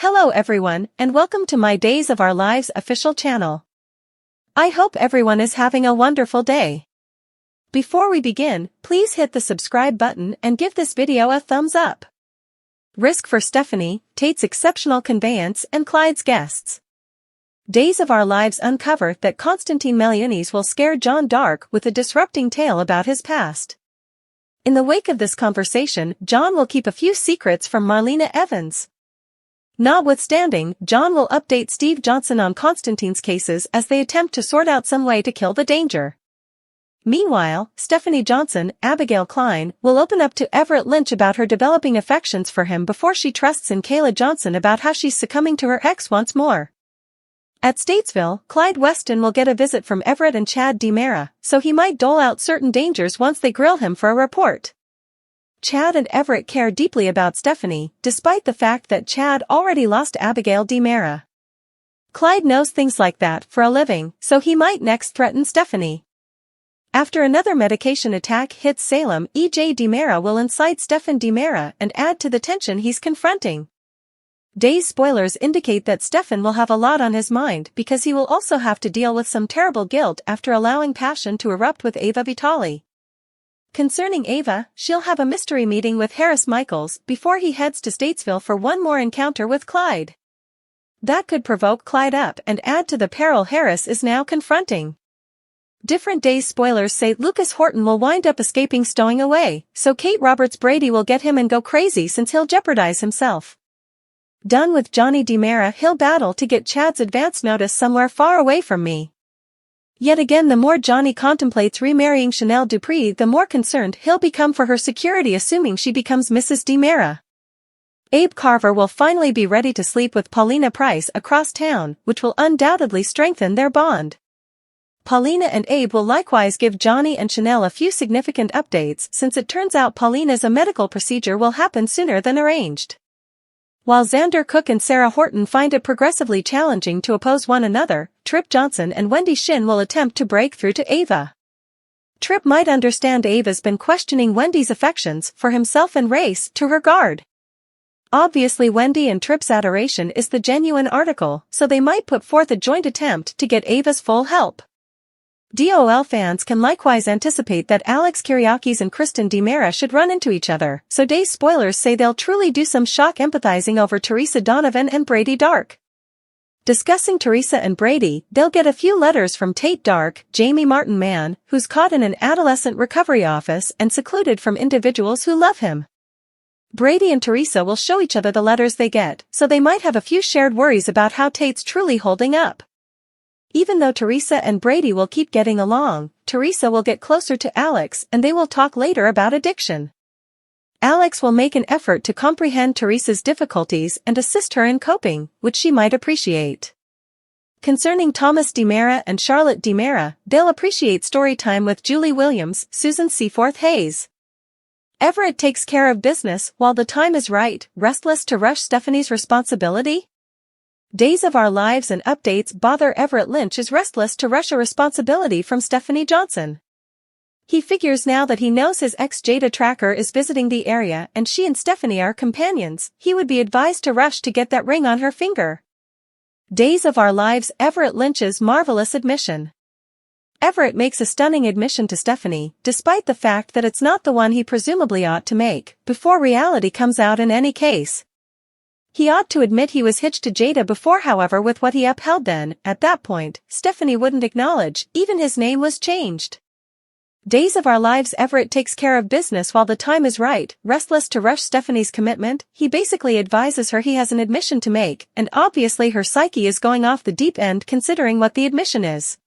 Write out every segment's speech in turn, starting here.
Hello everyone, and welcome to my Days of Our Lives official channel. I hope everyone is having a wonderful day. Before we begin, please hit the subscribe button and give this video a thumbs up. Risk for Stephanie, Tate's exceptional conveyance and Clyde's guests. Days of Our Lives uncover that Constantine Meliunis will scare John Dark with a disrupting tale about his past. In the wake of this conversation, John will keep a few secrets from Marlena Evans. Notwithstanding, John will update Steve Johnson on Constantine's cases as they attempt to sort out some way to kill the danger. Meanwhile, Stephanie Johnson, Abigail Klein, will open up to Everett Lynch about her developing affections for him before she trusts in Kayla Johnson about how she's succumbing to her ex once more. At Statesville, Clyde Weston will get a visit from Everett and Chad DiMera, so he might dole out certain dangers once they grill him for a report. Chad and Everett care deeply about Stephanie, despite the fact that Chad already lost Abigail DiMera. Clyde knows things like that for a living, so he might next threaten Stephanie. After another medication attack hits Salem, E.J. DiMera will incite Stephen DiMera and add to the tension he's confronting. Days spoilers indicate that Stephen will have a lot on his mind because he will also have to deal with some terrible guilt after allowing passion to erupt with Ava Vitali. Concerning Ava, she'll have a mystery meeting with Harris Michaels before he heads to Statesville for one more encounter with Clyde. That could provoke Clyde up and add to the peril Harris is now confronting. Different Days spoilers say Lucas Horton will wind up escaping stowing away, so Kate Roberts Brady will get him and go crazy since he'll jeopardize himself. Done with Johnny DiMera, he'll battle to get Chad's advance notice somewhere far away from me. Yet again, the more Johnny contemplates remarrying Chanel Dupree, the more concerned he'll become for her security, assuming she becomes Mrs. DiMera. Abe Carver will finally be ready to sleep with Paulina Price across town, which will undoubtedly strengthen their bond. Paulina and Abe will likewise give Johnny and Chanel a few significant updates since it turns out Paulina's medical procedure will happen sooner than arranged. While Xander Cook and Sarah Horton find it progressively challenging to oppose one another, Trip Johnson and Wendy Shin will attempt to break through to Ava. Trip might understand Ava's been questioning Wendy's affections for himself and race to her guard. Obviously Wendy and Trip's adoration is the genuine article, so they might put forth a joint attempt to get Ava's full help. DOL fans can likewise anticipate that Alex Kyriakis and Kristen DiMera should run into each other, so Days spoilers say they'll truly do some shock empathizing over Teresa Donovan and Brady Dark. Discussing Teresa and Brady, they'll get a few letters from Tate Dark, Jamie Martin Mann, who's caught in an adolescent recovery office and secluded from individuals who love him. Brady and Teresa will show each other the letters they get, so they might have a few shared worries about how Tate's truly holding up. Even though Teresa and Brady will keep getting along, Teresa will get closer to Alex and they will talk later about addiction. Alex will make an effort to comprehend Teresa's difficulties and assist her in coping, which she might appreciate. Concerning Thomas DiMera and Charlotte DiMera, they'll appreciate story time with Julie Williams, Susan Seaforth Hayes. Everett takes care of business while the time is right, restless to rush Stephanie's responsibility? Days of Our Lives and updates bother Everett Lynch is restless to rush a responsibility from Stephanie Johnson. He figures now that he knows his ex Jada Tracker is visiting the area and she and Stephanie are companions, he would be advised to rush to get that ring on her finger. Days of Our Lives Everett Lynch's marvelous admission. Everett makes a stunning admission to Stephanie, despite the fact that it's not the one he presumably ought to make, before reality comes out in any case. He ought to admit he was hitched to Jada before, however, with what he upheld then, at that point, Stephanie wouldn't acknowledge, even his name was changed. Days of Our Lives Everett takes care of business while the time is right, restless to rush Stephanie's commitment, he basically advises her he has an admission to make, and obviously her psyche is going off the deep end considering what the admission is.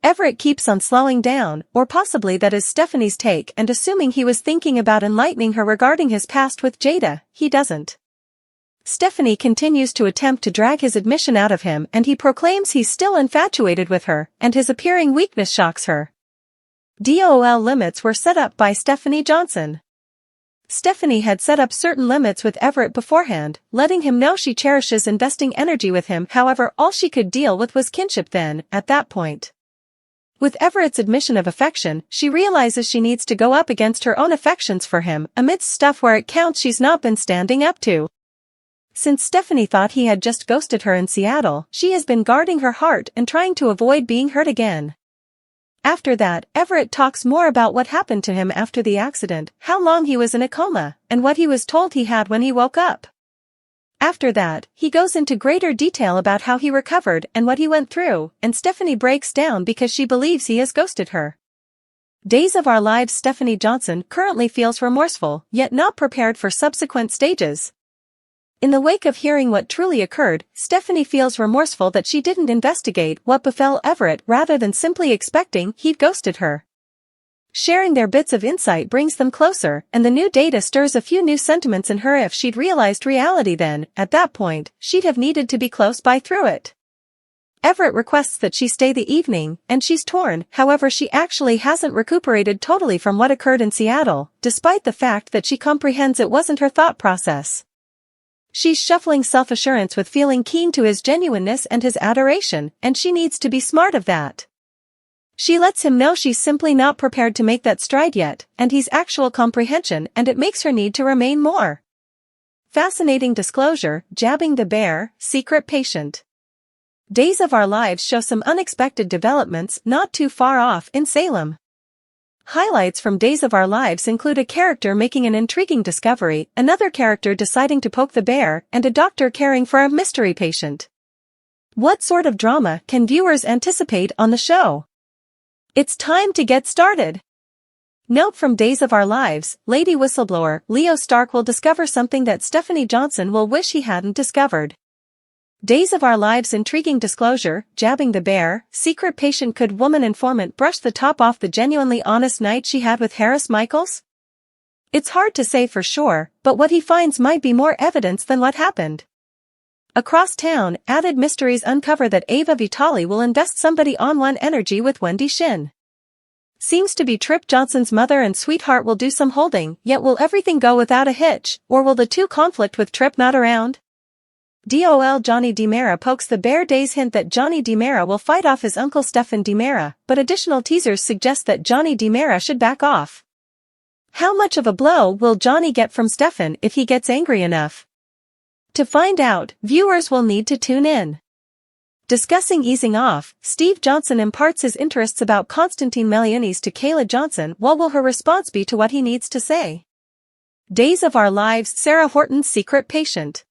Everett keeps on slowing down, or possibly that is Stephanie's take, and assuming he was thinking about enlightening her regarding his past with Jada, he doesn't. Stephanie continues to attempt to drag his admission out of him and he proclaims he's still infatuated with her, and his appearing weakness shocks her. DOL limits were set up by Stephanie Johnson. Stephanie had set up certain limits with Everett beforehand, letting him know she cherishes investing energy with him, however all she could deal with was kinship then, at that point. With Everett's admission of affection, she realizes she needs to go up against her own affections for him, amidst stuff where it counts she's not been standing up to. Since Stephanie thought he had just ghosted her in Seattle, she has been guarding her heart and trying to avoid being hurt again. After that, Everett talks more about what happened to him after the accident, how long he was in a coma, and what he was told he had when he woke up. After that, he goes into greater detail about how he recovered and what he went through, and Stephanie breaks down because she believes he has ghosted her. Days of Our Lives Stephanie Johnson currently feels remorseful, yet not prepared for subsequent stages. In the wake of hearing what truly occurred, Stephanie feels remorseful that she didn't investigate what befell Everett rather than simply expecting he'd ghosted her. Sharing their bits of insight brings them closer, and the new data stirs a few new sentiments in her. If she'd realized reality then, at that point, she'd have needed to be close by through it. Everett requests that she stay the evening, and she's torn. However, she actually hasn't recuperated totally from what occurred in Seattle, despite the fact that she comprehends it wasn't her thought process. She's shuffling self-assurance with feeling keen to his genuineness and his adoration, and she needs to be smart of that. She lets him know she's simply not prepared to make that stride yet, and he's actual comprehension, and it makes her need to remain more. Fascinating disclosure, jabbing the bear, secret patient. Days of Our Lives show some unexpected developments not too far off in Salem. Highlights from Days of Our Lives include a character making an intriguing discovery, another character deciding to poke the bear, and a doctor caring for a mystery patient. What sort of drama can viewers anticipate on the show? It's time to get started! Note from Days of Our Lives, Lady Whistleblower, Leo Stark will discover something that Stephanie Johnson will wish he hadn't discovered. Days of Our Lives intriguing disclosure, jabbing the bear, secret patient. Could woman informant brush the top off the genuinely honest night she had with Harris Michaels? It's hard to say for sure, but what he finds might be more evidence than what happened. Across town, added mysteries uncover that Ava Vitale will invest somebody on one energy with Wendy Shin. Seems to be Trip Johnson's mother and sweetheart will do some holding, yet will everything go without a hitch, or will the two conflict with Trip not around? DOL Johnny DiMera pokes the bear. Days hint that Johnny DiMera will fight off his uncle Stefan DiMera, but additional teasers suggest that Johnny DiMera should back off. How much of a blow will Johnny get from Stefan if he gets angry enough? To find out, viewers will need to tune in. Discussing easing off, Steve Johnson imparts his interests about Constantine Melianis to Kayla Johnson. What will her response be to what he needs to say? Days of Our Lives Sarah Horton's secret patient.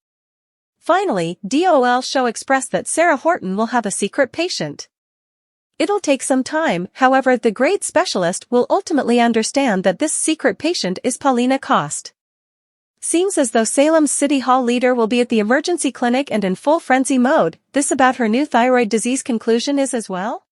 Finally, DOL show expressed that Sarah Horton will have a secret patient. It'll take some time, however the great specialist will ultimately understand that this secret patient is Paulina Cost. Seems as though Salem's City Hall leader will be at the emergency clinic and in full frenzy mode. This about her new thyroid disease. Conclusion is as well?